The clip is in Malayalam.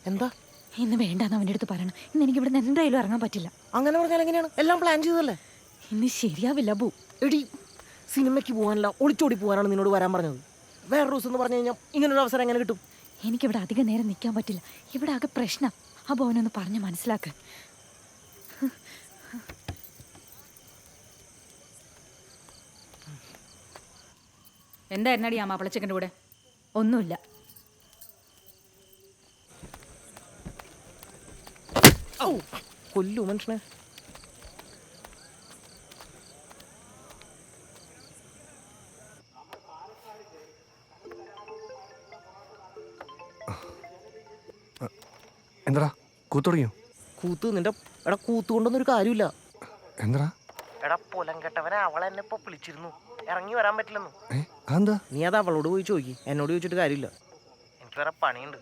എന്താ? ഇന്ന് വേണ്ടാന്ന് അവൻ്റെ അടുത്ത് പറയണം. ഇന്ന് എനിക്ക് ഇവിടെ എന്തായാലും ഇറങ്ങാൻ പറ്റില്ല. അങ്ങനെ പറഞ്ഞാൽ എങ്ങനെയാണ്? എല്ലാം പ്ലാൻ ചെയ്തതല്ലേ? ഇന്ന് ശരിയാവില്ല അബു. എടി, സിനിമയ്ക്ക് പോകാനല്ല, ഒളിച്ചോടി പോകാനാണ് നിന്നോട് വരാൻ പറഞ്ഞത്. വേറെ ദിവസം എന്ന് പറഞ്ഞു കഴിഞ്ഞാൽ ഇങ്ങനൊരു അവസരം എങ്ങനെ കിട്ടും? എനിക്കിവിടെ അധികം നേരം നിൽക്കാൻ പറ്റില്ല. ഇവിടെ ആകെ പ്രശ്നം. അബു അവനൊന്ന് പറഞ്ഞ് മനസ്സിലാക്ക്. എന്തായിരുന്നടി ആ മാപ്പിളച്ചക്കൻ്റെ കൂടെ? ഒന്നുമില്ല. കൊല്ലു മനുഷ്യനെ. എന്താ കൂത്ത് തുടങ്ങിയോ? കൂത്ത് നിന്റെ എടാ, കൂത്ത് കൊണ്ടൊന്നും ഒരു കാര്യമില്ല. എന്താ? എടാ, പൊലം കെട്ടവനെ അവളെന്നെ ഇപ്പൊ വിളിച്ചിരുന്നു, ഇറങ്ങി വരാൻ പറ്റില്ലെന്നു. അതെന്താ? നീ അത് അവളോട് പോയി ചോദിക്കും, എന്നോട് ചോദിച്ചിട്ട് കാര്യമില്ല. എനിക്ക് വേറെ പണിയുണ്ട്.